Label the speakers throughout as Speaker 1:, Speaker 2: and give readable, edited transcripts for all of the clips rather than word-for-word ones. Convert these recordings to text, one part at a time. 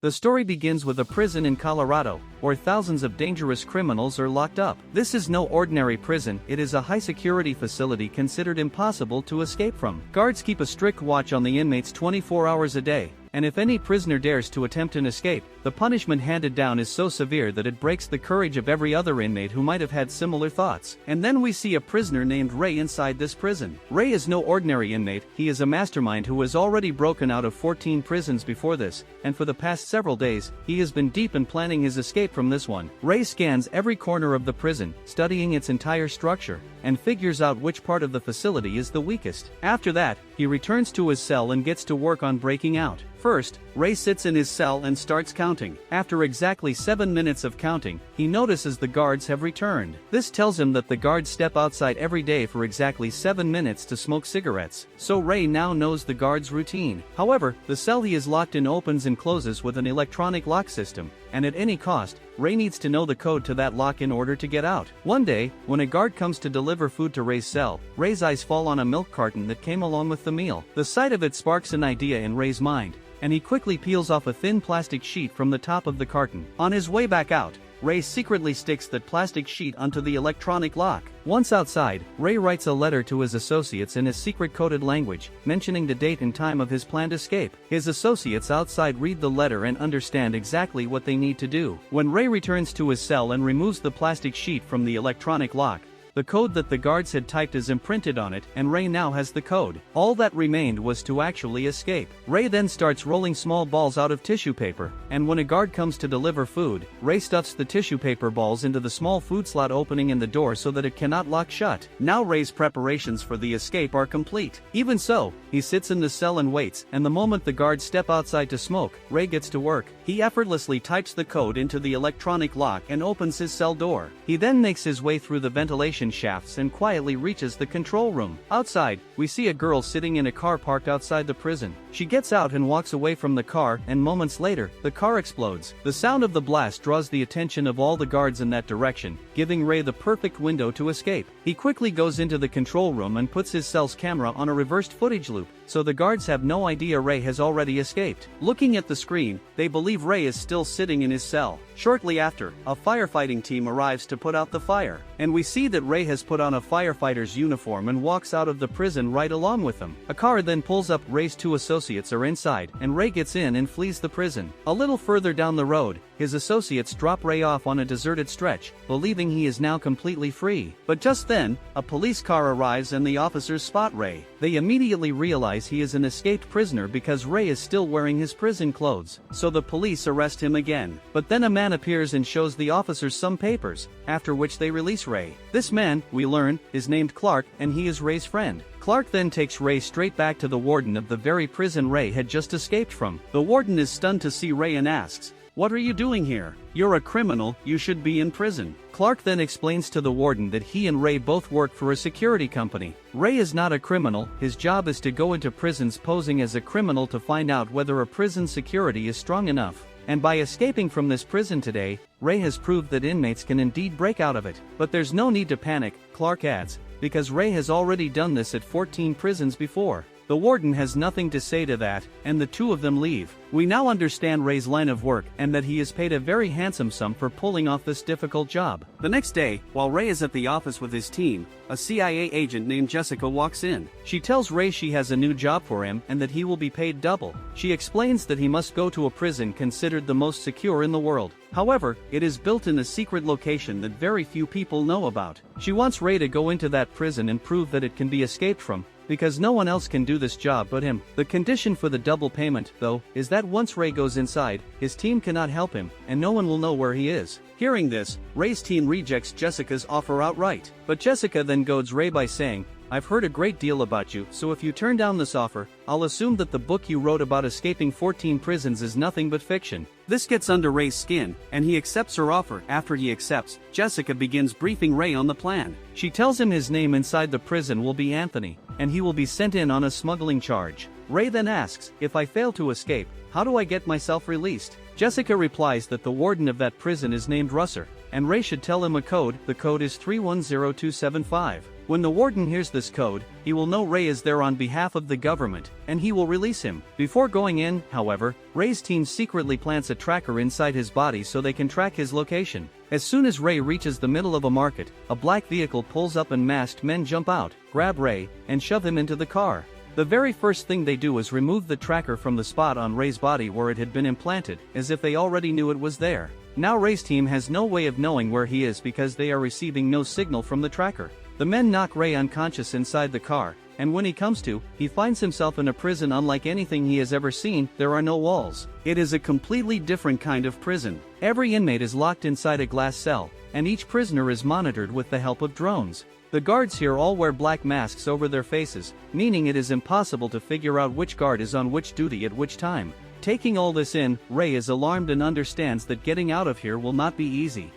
Speaker 1: The story begins with a prison in Colorado, where thousands of dangerous criminals are locked up. This is no ordinary prison, it is a high-security facility considered impossible to escape from. Guards keep a strict watch on the inmates 24 hours a day, and if any prisoner dares to attempt an escape, the punishment handed down is so severe that it breaks the courage of every other inmate who might have had similar thoughts. And then we see a prisoner named Ray inside this prison. Ray is no ordinary inmate, he is a mastermind who has already broken out of 14 prisons before this, and for the past several days, he has been deep in planning his escape from this one. Ray scans every corner of the prison, studying its entire structure, and figures out which part of the facility is the weakest. After that, he returns to his cell and gets to work on breaking out. First, Ray sits in his cell and starts counting. After exactly 7 minutes of counting, he notices the guards have returned. This tells him that the guards step outside every day for exactly 7 minutes to smoke cigarettes. So Ray now knows the guards' routine. However, the cell he is locked in opens and closes with an electronic lock system, and at any cost, Ray needs to know the code to that lock in order to get out. One day, when a guard comes to deliver food to Ray's cell, Ray's eyes fall on a milk carton that came along with the meal. The sight of it sparks an idea in Ray's mind, and he quickly peels off a thin plastic sheet from the top of the carton. On his way back out, Ray secretly sticks that plastic sheet onto the electronic lock. Once outside, Ray writes a letter to his associates in a secret coded language, mentioning the date and time of his planned escape. His associates outside read the letter and understand exactly what they need to do. When Ray returns to his cell and removes the plastic sheet from the electronic lock, the code that the guards had typed is imprinted on it, and Ray now has the code. All that remained was to actually escape. Ray then starts rolling small balls out of tissue paper, and when a guard comes to deliver food, Ray stuffs the tissue paper balls into the small food slot opening in the door so that it cannot lock shut. Now Ray's preparations for the escape are complete. Even so, he sits in the cell and waits, and the moment the guards step outside to smoke, Ray gets to work. He effortlessly types the code into the electronic lock and opens his cell door. He then makes his way through the ventilation shafts and quietly reaches the control room. Outside, we see a girl sitting in a car parked outside the prison. She gets out and walks away from the car, and moments later, the car explodes. The sound of the blast draws the attention of all the guards in that direction, giving Ray the perfect window to escape. He quickly goes into the control room and puts his cell's camera on a reversed footage loop, so the guards have no idea Ray has already escaped. Looking at the screen, they believe Ray is still sitting in his cell. Shortly after, a firefighting team arrives to put out the fire, and we see that Ray has put on a firefighter's uniform and walks out of the prison right along with them. A car then pulls up. Ray's two associates are inside, and Ray gets in and flees the prison. A little further down the road, his associates drop Ray off on a deserted stretch, believing he is now completely free. But just then, a police car arrives and the officers spot Ray. They immediately realize he is an escaped prisoner because Ray is still wearing his prison clothes, so the police arrest him again. But then a man appears and shows the officers some papers, after which they release Ray. This man, we learn, is named Clark, and he is Ray's friend. Clark then takes Ray straight back to the warden of the very prison Ray had just escaped from. The warden is stunned to see Ray and asks, "What are you doing here? You're a criminal, you should be in prison." Clark then explains to the warden that he and Ray both work for a security company. Ray is not a criminal, his job is to go into prisons posing as a criminal to find out whether a prison security is strong enough. And by escaping from this prison today, Ray has proved that inmates can indeed break out of it. But there's no need to panic, Clark adds, because Ray has already done this at 14 prisons before. The warden has nothing to say to that, and the two of them leave. We now understand Ray's line of work and that he is paid a very handsome sum for pulling off this difficult job. The next day, while Ray is at the office with his team, a CIA agent named Jessica walks in. She tells Ray she has a new job for him and that he will be paid double. She explains that he must go to a prison considered the most secure in the world. However, it is built in a secret location that very few people know about. She wants Ray to go into that prison and prove that it can be escaped from, because no one else can do this job but him. The condition for the double payment, though, is that once Ray goes inside, his team cannot help him, and no one will know where he is. Hearing this, Ray's team rejects Jessica's offer outright. But Jessica then goads Ray by saying, "I've heard a great deal about you, so if you turn down this offer, I'll assume that the book you wrote about escaping 14 prisons is nothing but fiction." This gets under Ray's skin, and he accepts her offer. After he accepts, Jessica begins briefing Ray on the plan. She tells him his name inside the prison will be Anthony, and he will be sent in on a smuggling charge. Ray then asks, "If I fail to escape, how do I get myself released?" Jessica replies that the warden of that prison is named Russer, and Ray should tell him a code. The code is 310275. When the warden hears this code, he will know Ray is there on behalf of the government, and he will release him. Before going in, however, Ray's team secretly plants a tracker inside his body so they can track his location. As soon as Ray reaches the middle of a market, a black vehicle pulls up and masked men jump out, grab Ray, and shove him into the car. The very first thing they do is remove the tracker from the spot on Ray's body where it had been implanted, as if they already knew it was there. Now Ray's team has no way of knowing where he is because they are receiving no signal from the tracker. The men knock Ray unconscious inside the car, and when he comes to, he finds himself in a prison unlike anything he has ever seen. There are no walls. It is a completely different kind of prison. Every inmate is locked inside a glass cell, and each prisoner is monitored with the help of drones. The guards here all wear black masks over their faces, meaning it is impossible to figure out which guard is on which duty at which time. Taking all this in, Ray is alarmed and understands that getting out of here will not be easy.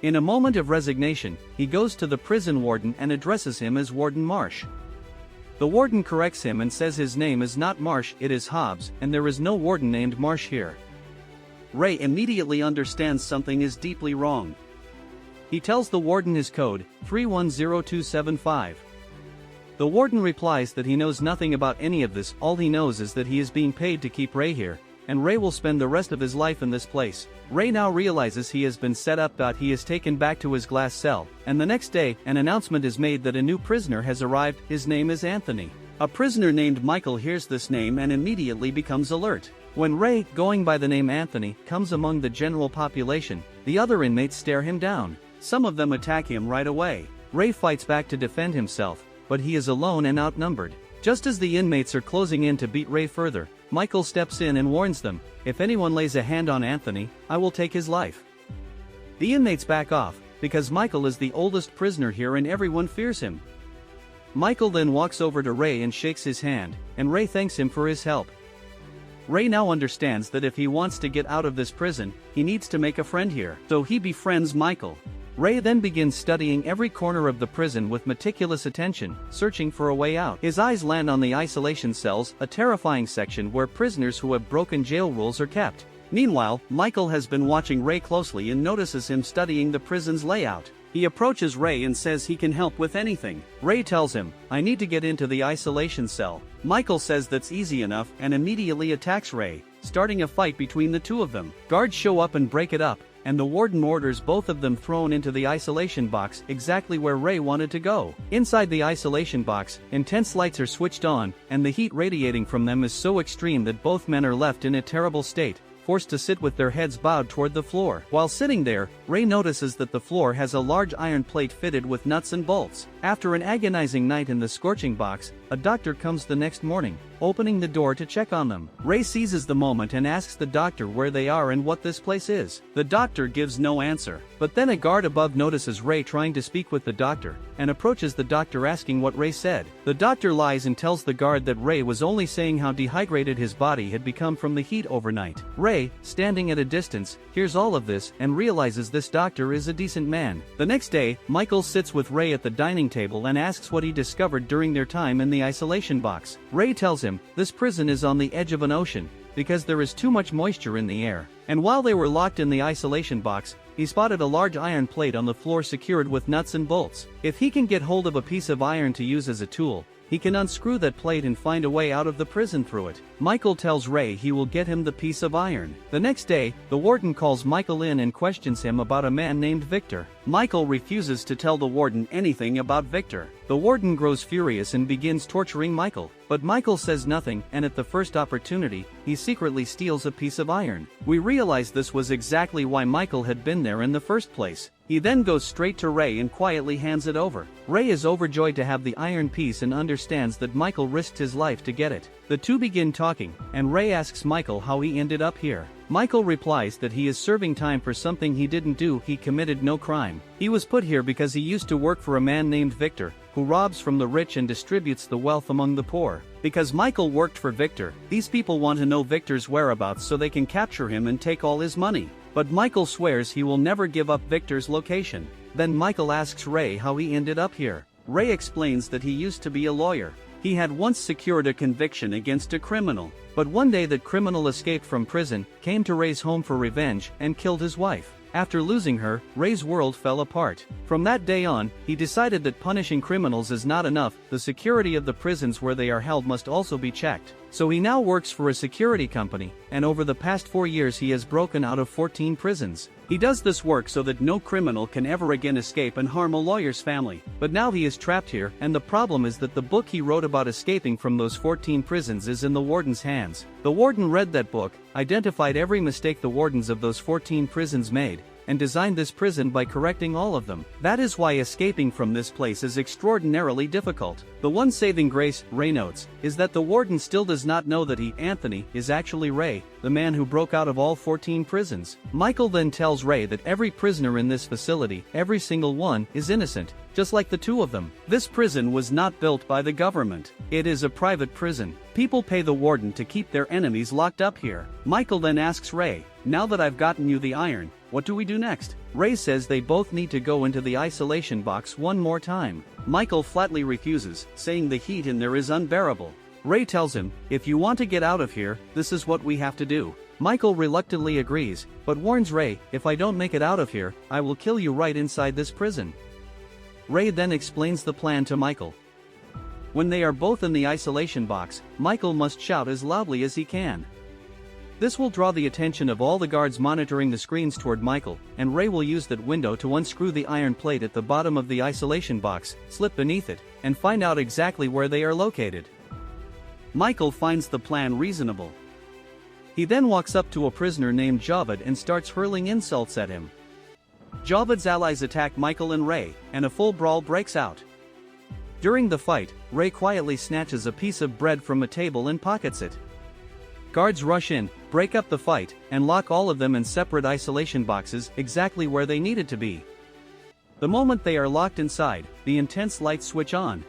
Speaker 1: In a moment of resignation, he goes to the prison warden and addresses him as Warden Marsh. The warden corrects him and says his name is not Marsh, it is Hobbs, and there is no warden named Marsh here. Ray immediately understands something is deeply wrong. He tells the warden his code, 310275. The warden replies that he knows nothing about any of this, all he knows is that he is being paid to keep Ray here, and Ray will spend the rest of his life in this place. Ray now realizes he has been set up. He is taken back to his glass cell, and the next day, an announcement is made that a new prisoner has arrived. His name is Anthony. A prisoner named Michael hears this name and immediately becomes alert. When Ray, going by the name Anthony, comes among the general population, the other inmates stare him down. Some of them attack him right away. Ray fights back to defend himself, but he is alone and outnumbered. Just as the inmates are closing in to beat Ray further, Michael steps in and warns them, "If anyone lays a hand on Anthony, I will take his life." The inmates back off, because Michael is the oldest prisoner here and everyone fears him. Michael then walks over to Ray and shakes his hand, and Ray thanks him for his help. Ray now understands that if he wants to get out of this prison, he needs to make a friend here, so he befriends Michael. Ray then begins studying every corner of the prison with meticulous attention, searching for a way out. His eyes land on the isolation cells, a terrifying section where prisoners who have broken jail rules are kept. Meanwhile, Michael has been watching Ray closely and notices him studying the prison's layout. He approaches Ray and says he can help with anything. Ray tells him, "I need to get into the isolation cell." Michael says that's easy enough and immediately attacks Ray, starting a fight between the two of them. Guards show up and break it up, and the warden orders both of them thrown into the isolation box, exactly where Ray wanted to go. Inside the isolation box, intense lights are switched on, and the heat radiating from them is so extreme that both men are left in a terrible state, forced to sit with their heads bowed toward the floor. While sitting there, Ray notices that the floor has a large iron plate fitted with nuts and bolts. After an agonizing night in the scorching box, a doctor comes the next morning, opening the door to check on them. Ray seizes the moment and asks the doctor where they are and what this place is. The doctor gives no answer, but then a guard above notices Ray trying to speak with the doctor, and approaches the doctor asking what Ray said. The doctor lies and tells the guard that Ray was only saying how dehydrated his body had become from the heat overnight. Ray, standing at a distance, hears all of this and realizes this doctor is a decent man. The next day, Michael sits with Ray at the dining table and asks what he discovered during their time in the isolation box. Ray tells him, this prison is on the edge of an ocean, because there is too much moisture in the air. And while they were locked in the isolation box, he spotted a large iron plate on the floor secured with nuts and bolts. If he can get hold of a piece of iron to use as a tool, he can unscrew that plate and find a way out of the prison through it. Michael tells Ray he will get him the piece of iron. The next day, the warden calls Michael in and questions him about a man named Victor. Michael refuses to tell the warden anything about Victor. The warden grows furious and begins torturing Michael, but Michael says nothing, and at the first opportunity, he secretly steals a piece of iron. We realize this was exactly why Michael had been there in the first place. He then goes straight to Ray and quietly hands it over. Ray is overjoyed to have the iron piece and understands that Michael risked his life to get it. The two begin talking, and Ray asks Michael how he ended up here. Michael replies that he is serving time for something he didn't do. He committed no crime. He was put here because he used to work for a man named Victor, who robs from the rich and distributes the wealth among the poor. Because Michael worked for Victor, these people want to know Victor's whereabouts so they can capture him and take all his money. But Michael swears he will never give up Victor's location. Then Michael asks Ray how he ended up here. Ray explains that he used to be a lawyer. He had once secured a conviction against a criminal, but one day that criminal escaped from prison, came to Ray's home for revenge, and killed his wife. After losing her, Ray's world fell apart. From that day on, he decided that punishing criminals is not enough, the security of the prisons where they are held must also be checked. So he now works for a security company, and over the past 4 years he has broken out of 14 prisons. He does this work so that no criminal can ever again escape and harm a lawyer's family. But now he is trapped here, and the problem is that the book he wrote about escaping from those 14 prisons is in the warden's hands. The warden read that book, identified every mistake the wardens of those 14 prisons made, and designed this prison by correcting all of them. That is why escaping from this place is extraordinarily difficult. The one saving grace, Ray notes, is that the warden still does not know that he, Anthony, is actually Ray, the man who broke out of all 14 prisons. Michael then tells Ray that every prisoner in this facility, every single one, is innocent, just like the two of them. This prison was not built by the government. It is a private prison. People pay the warden to keep their enemies locked up here. Michael then asks Ray, "Now that I've gotten you the iron, what do we do next?" Ray says they both need to go into the isolation box one more time. Michael flatly refuses, saying the heat in there is unbearable. Ray tells him, "If you want to get out of here, this is what we have to do." Michael reluctantly agrees, but warns Ray, "If I don't make it out of here, I will kill you right inside this prison." Ray then explains the plan to Michael. When they are both in the isolation box, Michael must shout as loudly as he can. This will draw the attention of all the guards monitoring the screens toward Michael, and Ray will use that window to unscrew the iron plate at the bottom of the isolation box, slip beneath it, and find out exactly where they are located. Michael finds the plan reasonable. He then walks up to a prisoner named Javed and starts hurling insults at him. Javed's allies attack Michael and Ray, and a full brawl breaks out. During the fight, Ray quietly snatches a piece of bread from a table and pockets it. Guards rush in, break up the fight, and lock all of them in separate isolation boxes exactly where they needed to be. The moment they are locked inside, the intense lights switch on.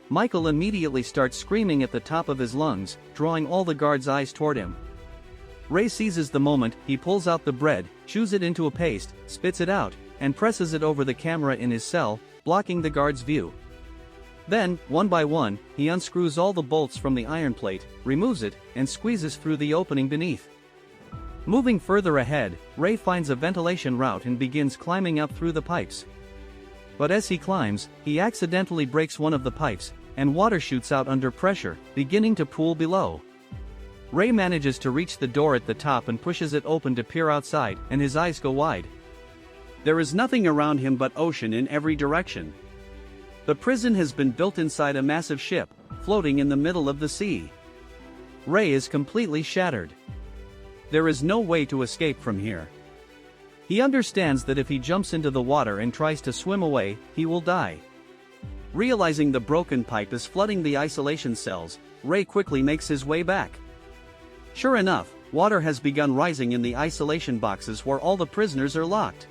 Speaker 1: Michael immediately starts screaming at the top of his lungs, drawing all the guards' eyes toward him. Ray seizes the moment, he pulls out the bread, chews it into a paste, spits it out, and presses it over the camera in his cell, blocking the guard's view. Then, one by one, he unscrews all the bolts from the iron plate, removes it, and squeezes through the opening beneath. Moving further ahead, Ray finds a ventilation route and begins climbing up through the pipes. But as he climbs, he accidentally breaks one of the pipes, and water shoots out under pressure, beginning to pool below. Ray manages to reach the door at the top and pushes it open to peer outside, and his eyes go wide. There is nothing around him but ocean in every direction. The prison has been built inside a massive ship, floating in the middle of the sea. Ray is completely shattered. There is no way to escape from here. He understands that if he jumps into the water and tries to swim away, he will die. Realizing the broken pipe is flooding the isolation cells, Ray quickly makes his way back. Sure enough, water has begun rising in the isolation boxes where all the prisoners are locked.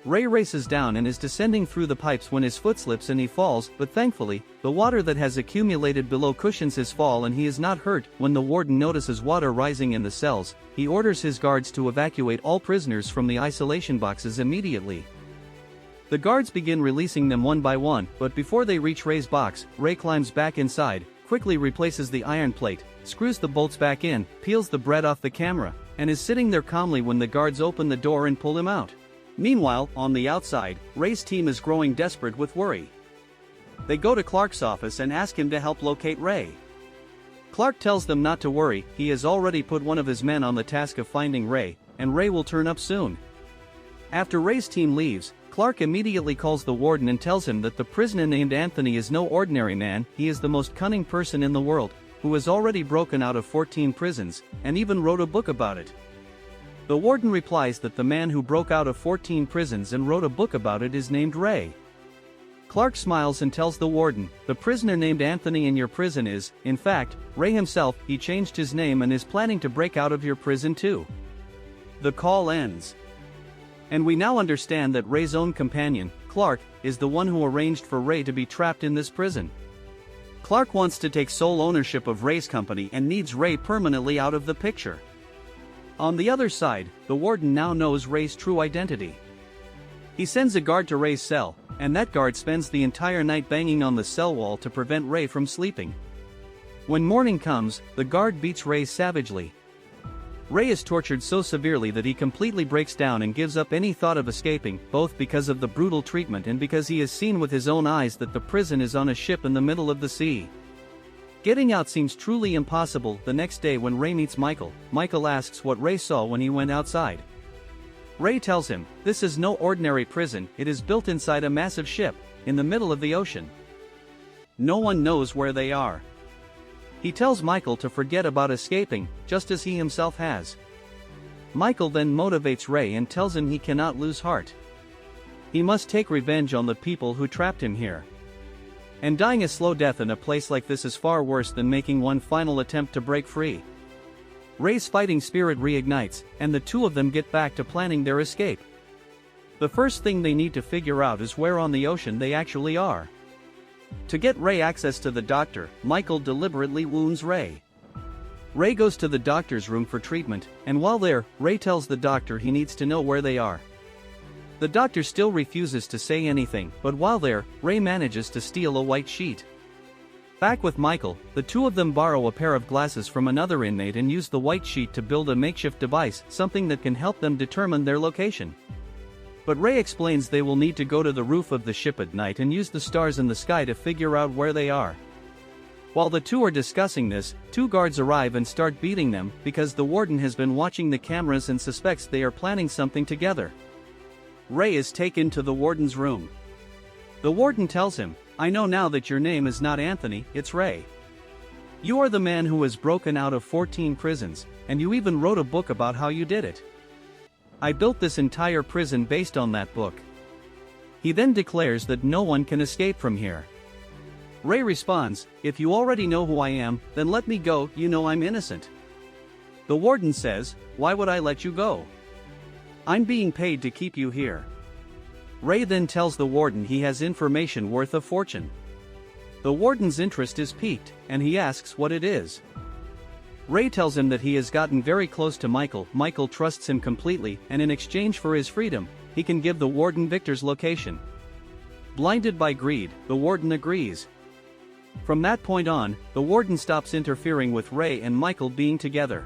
Speaker 1: Ray races down and is descending through the pipes when his foot slips and he falls, but thankfully, the water that has accumulated below cushions his fall and he is not hurt. When the warden notices water rising in the cells, he orders his guards to evacuate all prisoners from the isolation boxes immediately. The guards begin releasing them one by one, but before they reach Ray's box, Ray climbs back inside, quickly replaces the iron plate, screws the bolts back in, peels the bread off the camera, and is sitting there calmly when the guards open the door and pull him out. Meanwhile, on the outside, Ray's team is growing desperate with worry. They go to Clark's office and ask him to help locate Ray. Clark tells them not to worry, he has already put one of his men on the task of finding Ray, and Ray will turn up soon. After Ray's team leaves, Clark immediately calls the warden and tells him that the prisoner named Anthony is no ordinary man, he is the most cunning person in the world, who has already broken out of 14 prisons, and even wrote a book about it. The warden replies that the man who broke out of 14 prisons and wrote a book about it is named Ray. Clark smiles and tells the warden, the prisoner named Anthony in your prison is, in fact, Ray himself, he changed his name and is planning to break out of your prison too. The call ends. And we now understand that Ray's own companion, Clark, is the one who arranged for Ray to be trapped in this prison. Clark wants to take sole ownership of Ray's company and needs Ray permanently out of the picture. On the other side, the warden now knows Ray's true identity. He sends a guard to Ray's cell, and that guard spends the entire night banging on the cell wall to prevent Ray from sleeping. When morning comes, the guard beats Ray savagely. Ray is tortured so severely that he completely breaks down and gives up any thought of escaping, both because of the brutal treatment and because he has seen with his own eyes that the prison is on a ship in the middle of the sea. Getting out seems truly impossible. The next day when Ray meets Michael, Michael asks what Ray saw when he went outside. Ray tells him, this is no ordinary prison, it is built inside a massive ship, in the middle of the ocean. No one knows where they are. He tells Michael to forget about escaping, just as he himself has. Michael then motivates Ray and tells him he cannot lose heart. He must take revenge on the people who trapped him here. And dying a slow death in a place like this is far worse than making one final attempt to break free. Ray's fighting spirit reignites, and the two of them get back to planning their escape. The first thing they need to figure out is where on the ocean they actually are. To get Ray access to the doctor, Michael deliberately wounds Ray. Ray goes to the doctor's room for treatment, and while there, Ray tells the doctor he needs to know where they are. The doctor still refuses to say anything, but while there, Ray manages to steal a white sheet. Back with Michael, the two of them borrow a pair of glasses from another inmate and use the white sheet to build a makeshift device, something that can help them determine their location. But Ray explains they will need to go to the roof of the ship at night and use the stars in the sky to figure out where they are. While the two are discussing this, two guards arrive and start beating them because the warden has been watching the cameras and suspects they are planning something together. Ray is taken to the warden's room. The warden tells him, I know now that your name is not Anthony, it's Ray. You are the man who has broken out of 14 prisons, and you even wrote a book about how you did it. I built this entire prison based on that book. He then declares that no one can escape from here. Ray responds, if you already know who I am, then let me go, you know I'm innocent. The warden says, why would I let you go? I'm being paid to keep you here. Ray then tells the warden he has information worth a fortune. The warden's interest is piqued, and he asks what it is. Ray tells him that he has gotten very close to Michael. Michael trusts him completely, and in exchange for his freedom, he can give the warden Victor's location. Blinded by greed, the warden agrees. From that point on, the warden stops interfering with Ray and Michael being together.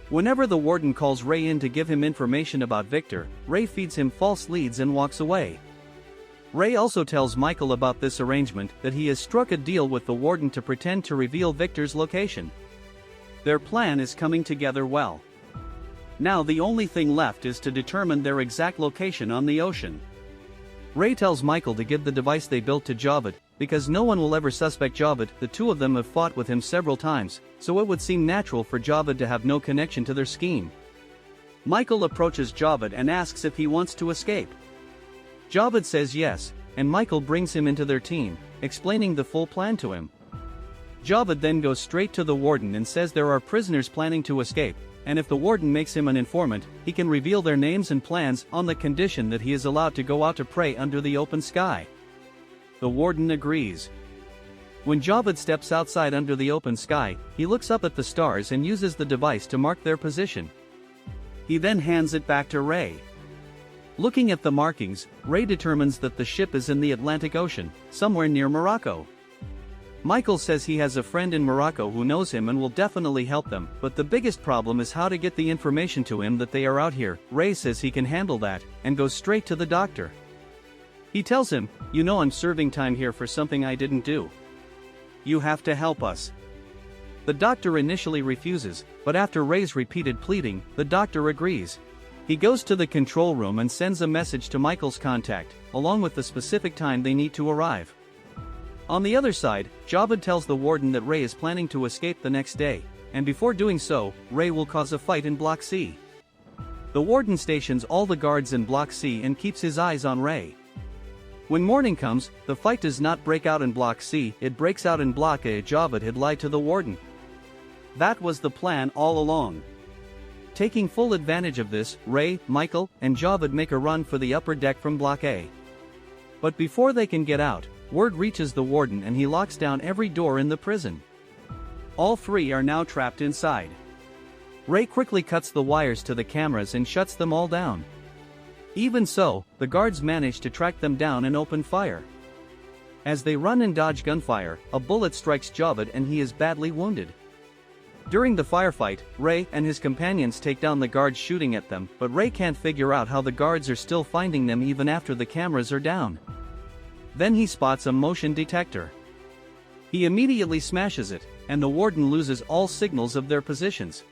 Speaker 1: Whenever the warden calls Ray in to give him information about Victor, Ray feeds him false leads and walks away. Ray also tells Michael about this arrangement, that he has struck a deal with the warden to pretend to reveal Victor's location. Their plan is coming together well. Now the only thing left is to determine their exact location on the ocean. Ray tells Michael to give the device they built to Javed, because no one will ever suspect Javed. The two of them have fought with him several times, so it would seem natural for Javed to have no connection to their scheme. Michael approaches Javed and asks if he wants to escape. Javed says yes, and Michael brings him into their team, explaining the full plan to him. Javed then goes straight to the warden and says there are prisoners planning to escape, and if the warden makes him an informant, he can reveal their names and plans on the condition that he is allowed to go out to prey under the open sky. The warden agrees. When Javed steps outside under the open sky, he looks up at the stars and uses the device to mark their position. He then hands it back to Ray. Looking at the markings, Ray determines that the ship is in the Atlantic Ocean, somewhere near Morocco. Michael says he has a friend in Morocco who knows him and will definitely help them, but the biggest problem is how to get the information to him that they are out here. Ray says he can handle that, and goes straight to the doctor. He tells him, you know I'm serving time here for something I didn't do. You have to help us. The doctor initially refuses, but after Ray's repeated pleading, the doctor agrees. He goes to the control room and sends a message to Michael's contact, along with the specific time they need to arrive. On the other side, Javed tells the warden that Ray is planning to escape the next day, and before doing so, Ray will cause a fight in Block C. The warden stations all the guards in Block C and keeps his eyes on Ray. When morning comes, the fight does not break out in Block C, it breaks out in Block A. Javed had lied to the warden. That was the plan all along. Taking full advantage of this, Ray, Michael, and Javed make a run for the upper deck from Block A. But before they can get out, word reaches the warden and he locks down every door in the prison. All three are now trapped inside. Ray quickly cuts the wires to the cameras and shuts them all down. Even so, the guards manage to track them down and open fire. As they run and dodge gunfire, a bullet strikes Javed and he is badly wounded. During the firefight, Ray and his companions take down the guards shooting at them, but Ray can't figure out how the guards are still finding them even after the cameras are down. Then he spots a motion detector. He immediately smashes it, and the warden loses all signals of their positions.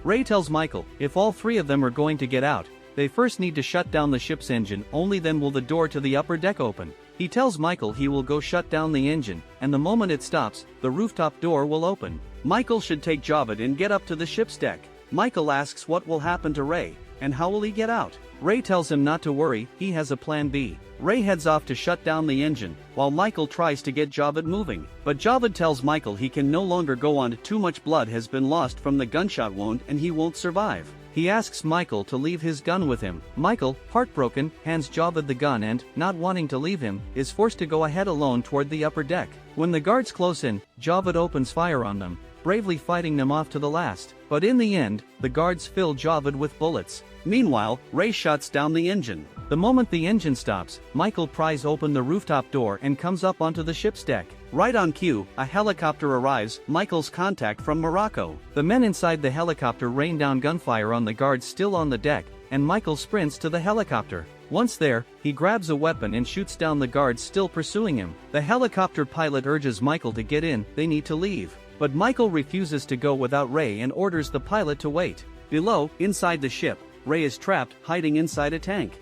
Speaker 1: Ray tells Michael, if all three of them are going to get out, they first need to shut down the ship's engine, only then will the door to the upper deck open. He tells Michael he will go shut down the engine, and the moment it stops, the rooftop door will open. Michael should take Javed and get up to the ship's deck. Michael asks what will happen to Ray, and how will he get out? Ray tells him not to worry, he has a plan B. Ray heads off to shut down the engine, while Michael tries to get Javed moving. But Javed tells Michael he can no longer go on, too much blood has been lost from the gunshot wound and he won't survive. He asks Michael to leave his gun with him. Michael, heartbroken, hands Javed the gun and, not wanting to leave him, is forced to go ahead alone toward the upper deck. When the guards close in, Javed opens fire on them, bravely fighting them off to the last. But in the end, the guards fill Javed with bullets. Meanwhile, Ray shuts down the engine. The moment the engine stops, Michael pries open the rooftop door and comes up onto the ship's deck. Right on cue, a helicopter arrives, Michael's contact from Morocco. The men inside the helicopter rain down gunfire on the guards still on the deck, and Michael sprints to the helicopter. Once there, he grabs a weapon and shoots down the guards still pursuing him. The helicopter pilot urges Michael to get in, they need to leave. But Michael refuses to go without Ray and orders the pilot to wait. Below, inside the ship, Ray is trapped, hiding inside a tank.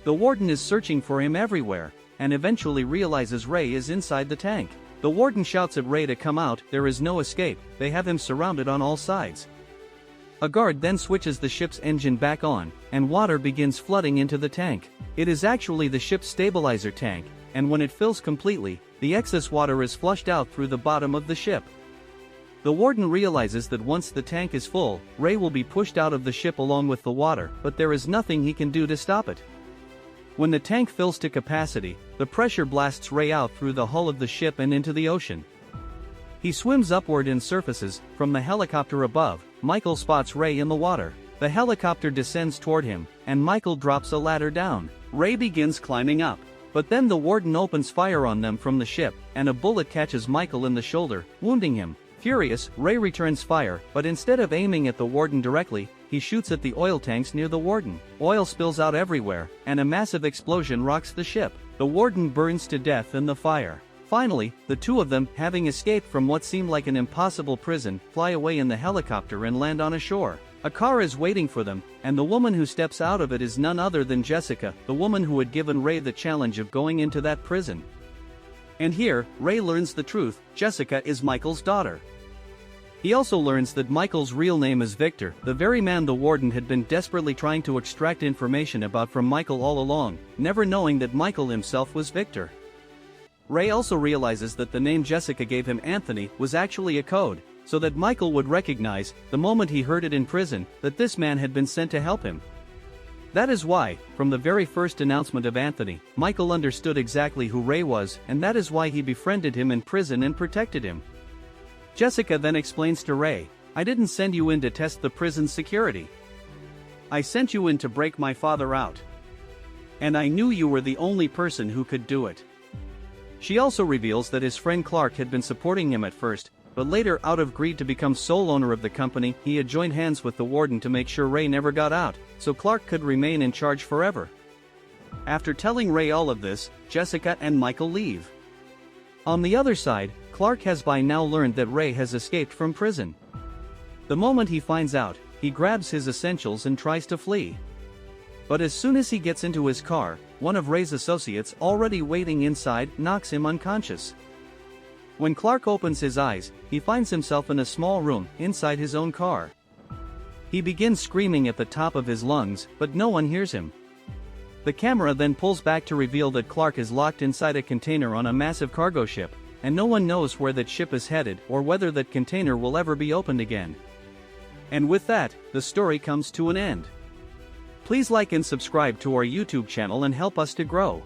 Speaker 1: The warden is searching for him everywhere, and eventually realizes Ray is inside the tank. The warden shouts at Ray to come out, there is no escape, they have him surrounded on all sides. A guard then switches the ship's engine back on, and water begins flooding into the tank. It is actually the ship's stabilizer tank, and when it fills completely, the excess water is flushed out through the bottom of the ship. The warden realizes that once the tank is full, Ray will be pushed out of the ship along with the water, but there is nothing he can do to stop it. When the tank fills to capacity, the pressure blasts Ray out through the hull of the ship and into the ocean. He swims upward and surfaces. From the helicopter above, Michael spots Ray in the water. The helicopter descends toward him, and Michael drops a ladder down. Ray begins climbing up. But then the warden opens fire on them from the ship, and a bullet catches Michael in the shoulder, wounding him. Furious, Ray returns fire, but instead of aiming at the warden directly, he shoots at the oil tanks near the warden. Oil spills out everywhere, and a massive explosion rocks the ship. The warden burns to death in the fire. Finally, the two of them, having escaped from what seemed like an impossible prison, fly away in the helicopter and land on a shore. A car is waiting for them, and the woman who steps out of it is none other than Jessica, the woman who had given Ray the challenge of going into that prison. And here, Ray learns the truth, Jessica is Michael's daughter. He also learns that Michael's real name is Victor, the very man the warden had been desperately trying to extract information about from Michael all along, never knowing that Michael himself was Victor. Ray also realizes that the name Jessica gave him, Anthony, was actually a code, so that Michael would recognize, the moment he heard it in prison, that this man had been sent to help him. That is why, from the very first announcement of Anthony, Michael understood exactly who Ray was, and that is why he befriended him in prison and protected him. Jessica then explains to Ray, I didn't send you in to test the prison's security. I sent you in to break my father out. And I knew you were the only person who could do it. She also reveals that his friend Clark had been supporting him at first, but later, out of greed to become sole owner of the company, he had joined hands with the warden to make sure Ray never got out, so Clark could remain in charge forever. After telling Ray all of this, Jessica and Michael leave. On the other side, Clark has by now learned that Ray has escaped from prison. The moment he finds out, he grabs his essentials and tries to flee. But as soon as he gets into his car, one of Ray's associates, already waiting inside, knocks him unconscious. When Clark opens his eyes, he finds himself in a small room, inside his own car. He begins screaming at the top of his lungs, but no one hears him. The camera then pulls back to reveal that Clark is locked inside a container on a massive cargo ship, and no one knows where that ship is headed or whether that container will ever be opened again. And with that, the story comes to an end. Please like and subscribe to our YouTube channel and help us to grow.